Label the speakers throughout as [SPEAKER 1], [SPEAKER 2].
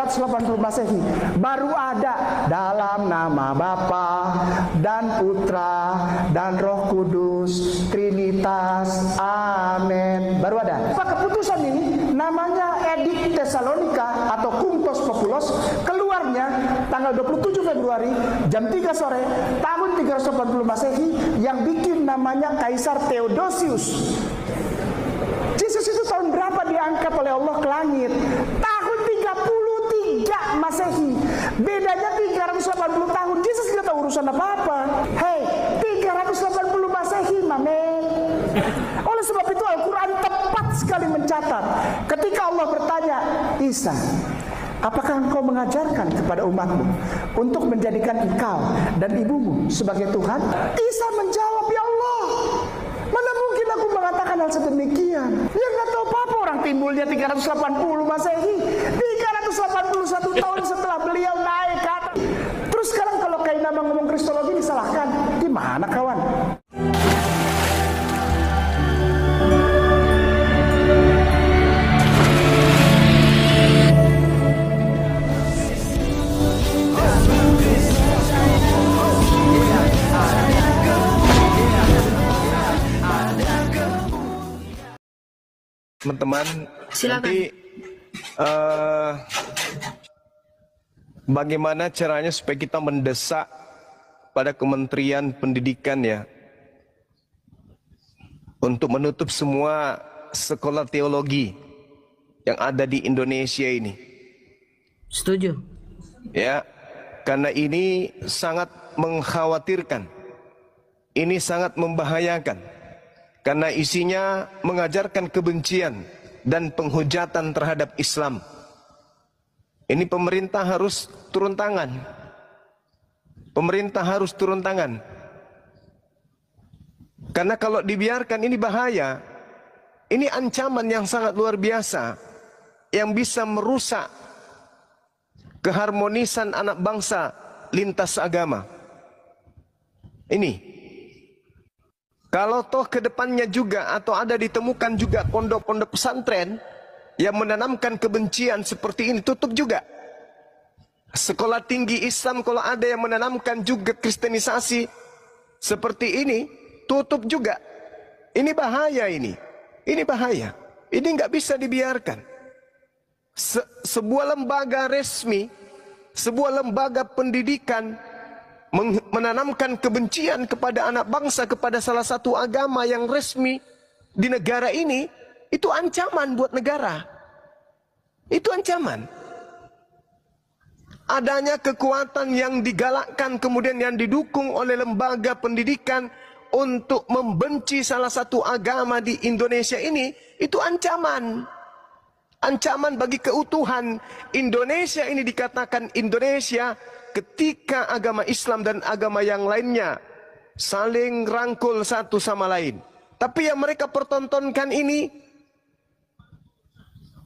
[SPEAKER 1] 380 Masehi baru ada dalam nama Bapa dan Putra dan Roh Kudus, Trinitas, amin. Baru ada. Keputusan ini namanya Edict Thessalonica atau Cunctos Populos, keluarnya tanggal 27 Februari jam 3 sore tahun 380 Masehi, yang bikin namanya Kaisar Theodosius. Yesus itu tahun berapa diangkat oleh Allah ke langit? Tahun 33 Masehi. Bedanya 380 tahun. Yesus tidak tahu urusan apa-apa. Hei, 380 Masehi, mamen. Oleh sebab itu Al-Quran tepat sekali mencatat. Ketika Allah bertanya, Isa, apakah engkau mengajarkan kepada umatmu untuk menjadikan engkau dan ibumu sebagai Tuhan? Isa menjawab, ya Allah, mana mungkin aku mengatakan hal sedemikian? Ya nggak tahu apa-apa, orang timbulnya 380 Masehi, 381 tahun setelah beliau naik ke atas. Terus sekarang kalau Kainama ngomong kristologi disalahkan, gimana kawan?
[SPEAKER 2] Teman-teman, nanti bagaimana caranya supaya kita mendesak pada Kementerian Pendidikan ya untuk menutup semua sekolah teologi yang ada di Indonesia ini.
[SPEAKER 3] Setuju.
[SPEAKER 2] Ya, karena ini sangat mengkhawatirkan. Ini sangat membahayakan. Karena isinya mengajarkan kebencian dan penghujatan terhadap Islam. Ini pemerintah harus turun tangan. Pemerintah harus turun tangan. Karena kalau dibiarkan ini bahaya. Ini ancaman yang sangat luar biasa yang bisa merusak keharmonisan anak bangsa lintas agama. Ini. Kalau toh ke depannya juga atau ada ditemukan juga pondok-pondok pesantren yang menanamkan kebencian seperti ini, tutup juga. Sekolah tinggi Islam kalau ada yang menanamkan juga kristenisasi seperti ini, tutup juga. Ini bahaya ini. Ini bahaya. Ini nggak bisa dibiarkan. Sebuah lembaga resmi, sebuah lembaga pendidikan menanamkan kebencian kepada anak bangsa, kepada salah satu agama yang resmi di negara ini, itu ancaman buat negara. Itu ancaman. Adanya kekuatan yang digalakkan kemudian yang didukung oleh lembaga pendidikan untuk membenci salah satu agama di Indonesia ini, itu ancaman. Ancaman bagi keutuhan Indonesia ini. Dikatakan Indonesia ketika agama Islam dan agama yang lainnya saling rangkul satu sama lain. Tapi yang mereka pertontonkan ini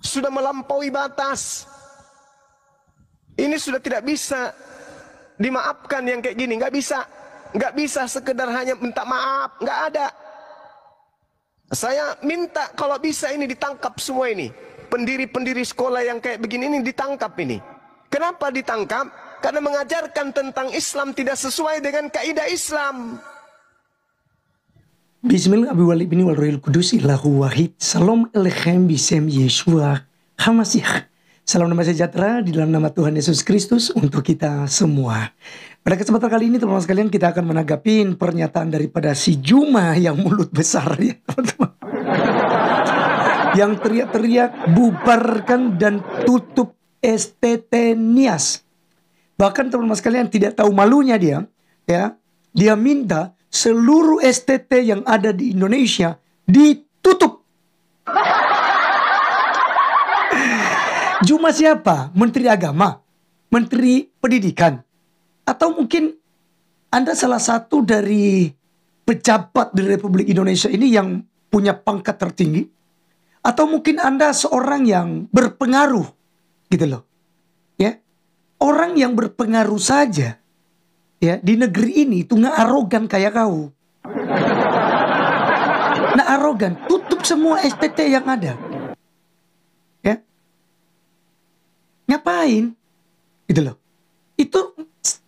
[SPEAKER 2] sudah melampaui batas. Ini sudah tidak bisa dimaafkan yang kayak gini. Nggak bisa. Nggak bisa sekedar hanya minta maaf. Nggak ada. Saya minta kalau bisa ini ditangkap semua ini. Pendiri-pendiri sekolah yang kayak begini ini ditangkap ini. Kenapa ditangkap? Karena mengajarkan tentang Islam tidak sesuai dengan kaidah Islam.
[SPEAKER 4] Bismillah Abi Wali bin Wal Kudus Illahu Wahid. Salam Elechem Bisem Yeshua Hamasih. Salam damai sejahtera di dalam nama Tuhan Yesus Kristus untuk kita semua. Pada kesempatan kali ini teman-teman sekalian, kita akan menanggapi pernyataan daripada si Juma yang mulut besar ya teman-teman. Yang teriak-teriak bubarkan dan tutup STT Nias. Bahkan teman-teman sekalian tidak tahu malunya dia, ya. Dia minta seluruh STT yang ada di Indonesia ditutup. Juma siapa? Menteri Agama, Menteri Pendidikan, atau mungkin Anda salah satu dari pejabat di Republik Indonesia ini yang punya pangkat tertinggi, atau mungkin Anda seorang yang berpengaruh, gitu loh, ya. Orang yang berpengaruh saja ya di negeri ini itu nggak arogan kayak kau. Nah arogan, tutup semua STT yang ada. Ya. Ngapain? lain. Gitu loh. Itu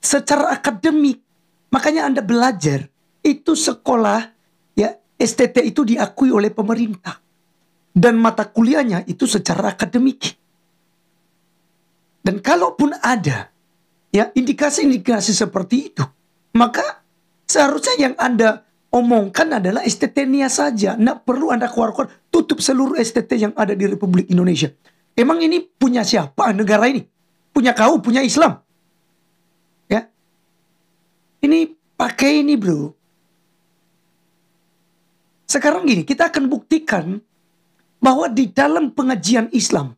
[SPEAKER 4] secara akademik. Makanya Anda belajar. Itu sekolah, ya, STT itu diakui oleh pemerintah. Dan mata kuliahnya itu secara akademik. Dan kalaupun ada, ya, indikasi-indikasi seperti itu, maka seharusnya yang Anda omongkan adalah STT NIAS saja. Nggak perlu Anda keluar-keluar, tutup seluruh STT yang ada di Republik Indonesia. Emang ini punya siapa negara ini? Punya kau, punya Islam. Ya, ini pakai ini bro. Sekarang gini, kita akan buktikan bahwa di dalam pengajian Islam,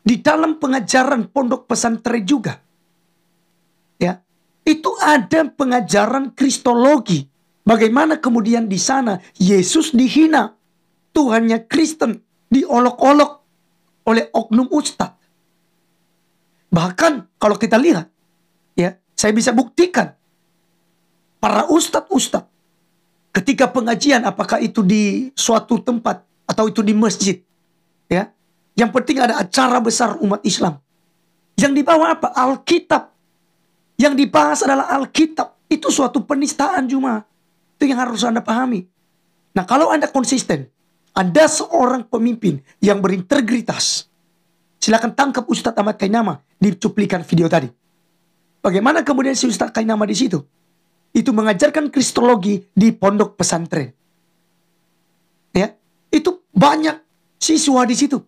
[SPEAKER 4] di dalam pengajaran pondok pesantren juga, ya, itu ada pengajaran kristologi. Bagaimana kemudian di sana Yesus dihina, Tuhannya Kristen diolok-olok oleh oknum ustadz. Bahkan kalau kita lihat, ya, saya bisa buktikan para ustadz-ustadz ketika pengajian, apakah itu di suatu tempat atau itu di masjid, ya, yang penting ada acara besar umat Islam. Yang dibawa apa? Alkitab. Yang dibahas adalah Alkitab. Itu suatu penistaan Juma. Itu yang harus Anda pahami. Nah, kalau Anda konsisten, Anda seorang pemimpin yang berintegritas, silakan tangkap Ustadz Ahmad Kainama di cuplikan video tadi. Bagaimana kemudian si Ustadz Kainama di situ? Itu mengajarkan kristologi di pondok pesantren. Ya, itu banyak siswa di situ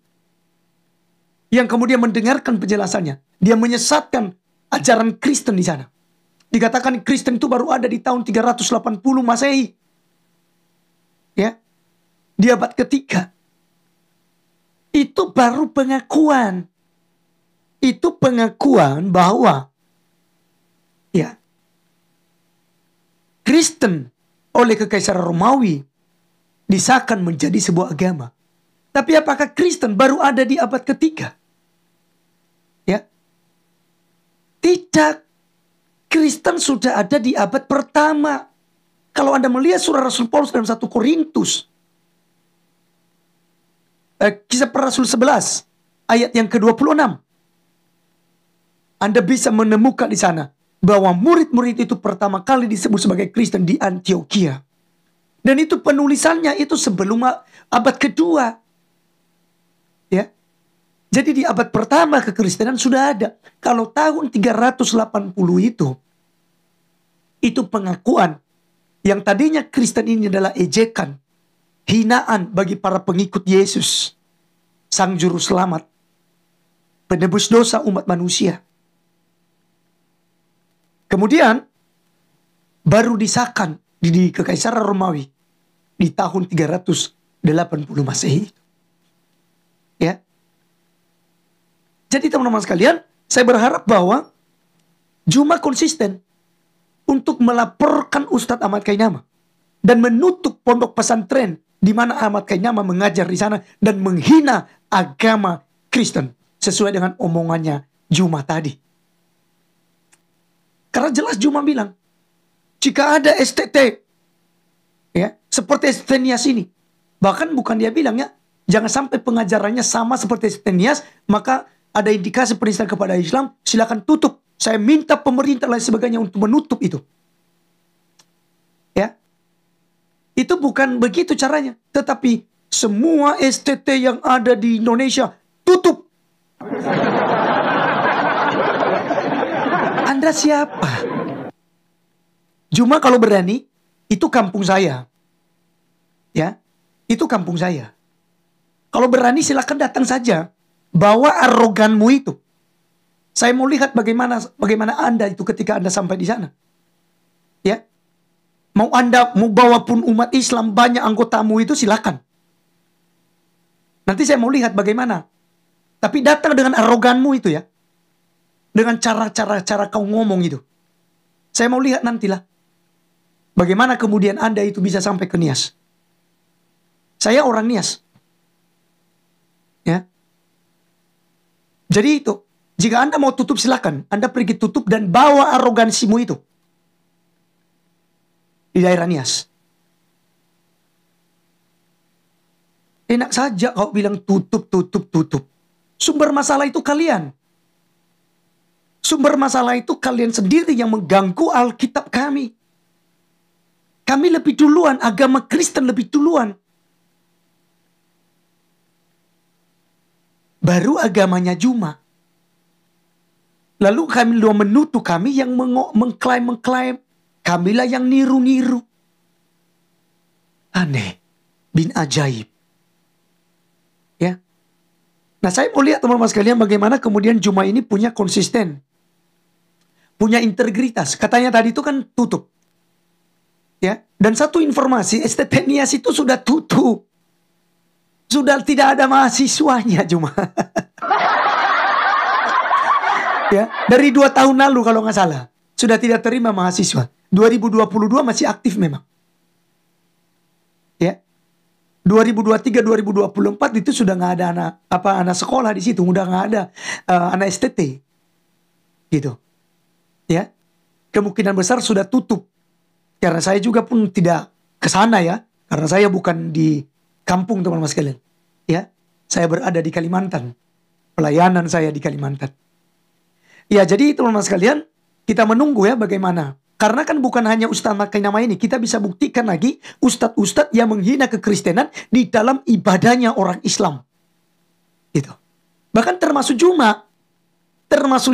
[SPEAKER 4] yang kemudian mendengarkan penjelasannya. Dia menyesatkan ajaran Kristen di sana. Dikatakan Kristen itu baru ada di tahun 380 Masehi. Ya. Di abad ketiga. Itu baru pengakuan. Itu pengakuan bahwa, ya, Kristen oleh Kekaisaran Romawi disahkan menjadi sebuah agama. Tapi apakah Kristen baru ada di abad ketiga? Ya. Tidak. Kristen sudah ada di abad pertama. Kalau Anda melihat surah Rasul Paulus dalam 1 Korintus, Kisah Para Rasul 11 ayat yang ke-26, Anda bisa menemukan di sana bahwa murid-murid itu pertama kali disebut sebagai Kristen di Antioquia. Dan itu penulisannya itu sebelum abad kedua. Ya. Jadi di abad pertama kekristenan sudah ada. Kalau tahun 380 itu pengakuan yang tadinya Kristen ini adalah ejekan, hinaan bagi para pengikut Yesus, Sang Juru Selamat, penebus dosa umat manusia. Kemudian baru disahkan di Kekaisaran Romawi di tahun 380 Masehi. Ya. Jadi teman-teman sekalian, saya berharap bahwa Juma konsisten untuk melaporkan Ustadz Ahmad Kainama dan menutup pondok pesantren di mana Ahmad Kainama mengajar di sana dan menghina agama Kristen sesuai dengan omongannya Juma tadi. Karena jelas Juma bilang, jika ada STT, ya, seperti STT NIAS ini, bahkan bukan dia bilang, ya, jangan sampai pengajarannya sama seperti STT NIAS, maka ada indikasi penistaan kepada Islam, silakan tutup. Saya minta pemerintah lain sebagainya untuk menutup itu. Ya. Itu bukan begitu caranya. Tetapi semua STT yang ada di Indonesia tutup. Anda siapa? Cuma kalau berani, itu kampung saya. Ya, itu kampung saya. Kalau berani silakan datang saja. Bawa aroganmu itu. Saya mau lihat bagaimana Anda itu ketika Anda sampai di sana. Ya. Mau Anda mau bawa pun umat Islam banyak anggotamu itu silakan. Nanti saya mau lihat bagaimana. Tapi datang dengan aroganmu itu ya. Dengan cara kau ngomong itu. Saya mau lihat nantilah. Bagaimana kemudian Anda itu bisa sampai ke NIAS. Saya orang NIAS. Ya. Jadi itu, jika Anda mau tutup silakan, Anda pergi tutup dan bawa arogansimu itu di daerah NIAS. Enak saja kau bilang tutup. Sumber masalah itu kalian. Sumber masalah itu kalian sendiri yang mengganggu Alkitab kami. Kami lebih duluan, agama Kristen lebih duluan. Baru agamanya Juma. Lalu kami menuduh kami yang mengklaim. Kamilah yang niru-niru. Aneh. Bin ajaib. Ya. Nah, saya mau lihat teman-teman sekalian bagaimana kemudian Juma ini punya konsisten. Punya integritas. Katanya tadi itu kan tutup. Ya. Dan satu informasi, STT Nias itu sudah tutup. Sudah tidak ada mahasiswanya Juma. Ya, dari 2 tahun lalu kalau nggak salah. Sudah tidak terima mahasiswa. 2022 masih aktif memang. Ya. 2023-2024 itu sudah nggak ada anak sekolah di situ. Udah nggak ada anak STT. Gitu. Ya. Kemungkinan besar sudah tutup. Karena saya juga pun tidak ke sana ya. Karena saya bukan di kampung teman-teman sekalian. Ya. Saya berada di Kalimantan. Pelayanan saya di Kalimantan. Ya, jadi teman-teman sekalian, kita menunggu ya bagaimana. Karena kan bukan hanya ustaz pakai nama ini, kita bisa buktikan lagi ustadz-ustadz yang menghina kekristenan di dalam ibadahnya orang Islam. Gitu. Bahkan termasuk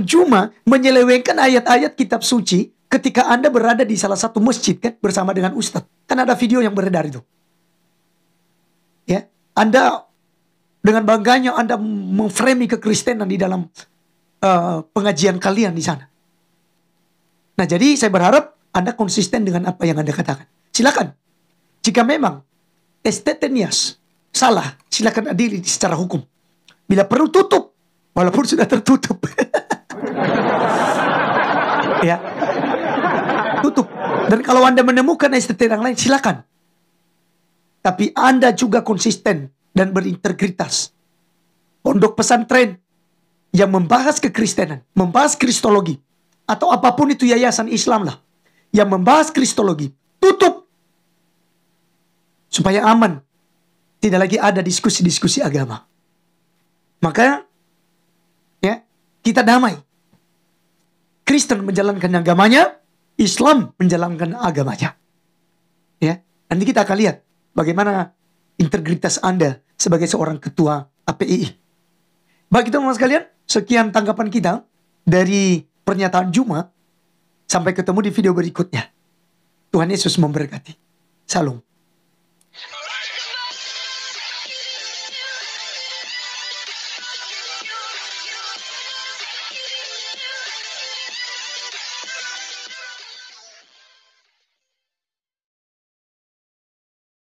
[SPEAKER 4] Juma menyelewengkan ayat-ayat kitab suci ketika Anda berada di salah satu masjid kan bersama dengan ustadz. Kan ada video yang beredar itu. Ya, Anda dengan bangganya Anda memframe kekristenan di dalam pengajian kalian di sana. Nah, jadi saya berharap Anda konsisten dengan apa yang Anda katakan. Silakan. Jika memang STT Nias salah, silakan adili secara hukum. Bila perlu tutup, walaupun sudah tertutup. Ya. Tutup. Dan kalau Anda menemukan STT yang lain, silakan. Tapi Anda juga konsisten dan berintegritas. Pondok pesantren yang membahas kekristenan, membahas kristologi, atau apapun itu yayasan Islam lah, yang membahas kristologi, tutup. Supaya aman. Tidak lagi ada diskusi-diskusi agama. Maka, ya, kita damai. Kristen menjalankan agamanya, Islam menjalankan agamanya. Ya, nanti kita akan lihat bagaimana integritas Anda sebagai seorang ketua APII. Baik teman-teman sekalian, sekian tanggapan kita dari pernyataan Juma. Sampai ketemu di video berikutnya. Tuhan Yesus memberkati. Salam.